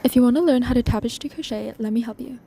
If you want to learn how to tapestry crochet, let me help you.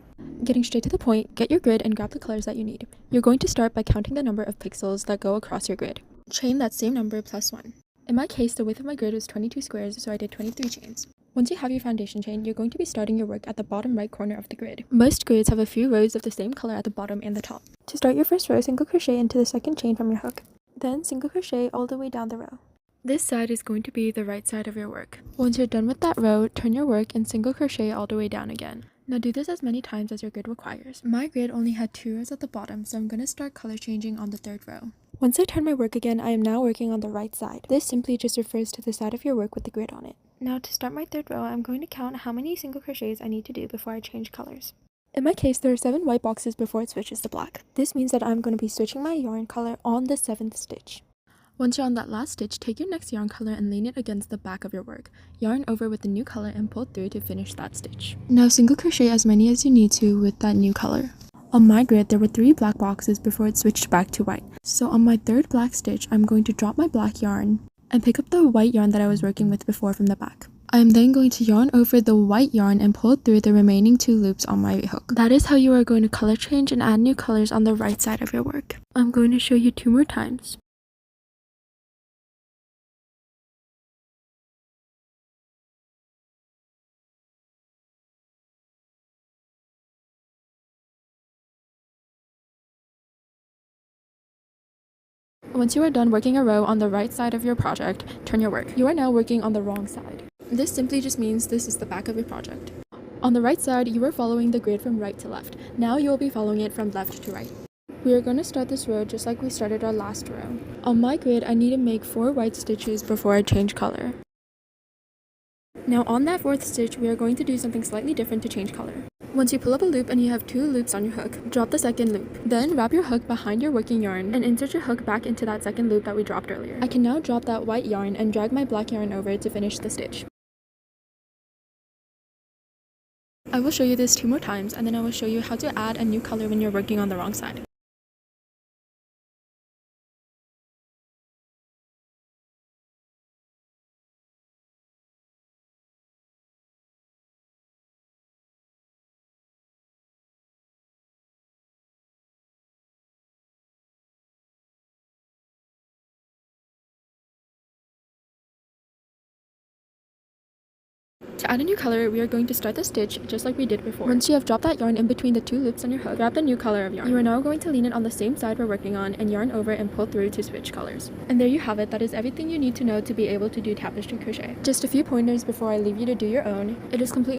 Getting straight to the point, get your grid and grab the colors that you need. You're going to start by counting the number of pixels that go across your grid. Chain that same number plus 1. In my case, the width of my grid was 22 squares, so I did 23 chains. Once you have your foundation chain, you're going to be starting your work at the bottom right corner of the grid. Most grids have a few rows of the same color at the bottom and the top. To start your first row, single crochet into the second chain from your hook. Then single crochet all the way down the row. This side is going to be the right side of your work. Once you're done with that row, turn your work and single crochet all the way down again. Now do this as many times as your grid requires. My grid only had 2 rows at the bottom, so I'm going to start color changing on the 3rd row. Once I turn my work again, I am now working on the right side. This simply just refers to the side of your work with the grid on it. Now to start my 3rd row, I'm going to count how many single crochets I need to do before I change colors. In my case, there are 7 white boxes before it switches to black. This means that I'm going to be switching my yarn color on the 7th stitch. Once you're on that last stitch, take your next yarn color and lean it against the back of your work. Yarn over with the new color and pull through to finish that stitch. Now single crochet as many as you need to with that new color. On my grid, there were 3 black boxes before it switched back to white. So on my 3rd black stitch, I'm going to drop my black yarn and pick up the white yarn that I was working with before from the back. I am then going to yarn over the white yarn and pull through the remaining 2 loops on my hook. That is how you are going to color change and add new colors on the right side of your work. I'm going to show you 2 more times. Once you are done working a row on the right side of your project, turn your work. You are now working on the wrong side. This simply just means this is the back of your project. On the right side, you are following the grid from right to left. Now you will be following it from left to right. We are going to start this row just like we started our last row. On my grid, I need to make 4 white stitches before I change color. Now on that 4th stitch, we are going to do something slightly different to change color. Once you pull up a loop and you have 2 loops on your hook, drop the 2nd loop. Then wrap your hook behind your working yarn and insert your hook back into that 2nd loop that we dropped earlier. I can now drop that white yarn and drag my black yarn over to finish the stitch. I will show you this 2 more times and then I will show you how to add a new color when you're working on the wrong side. To add a new color, we are going to start the stitch just like we did before. Once you have dropped that yarn in between the 2 loops on your hook, grab the new color of yarn. You are now going to lean it on the same side we're working on and yarn over and pull through to switch colors. And there you have it. That is everything you need to know to be able to do tapestry crochet. Just a few pointers before I leave you to do your own. It is completely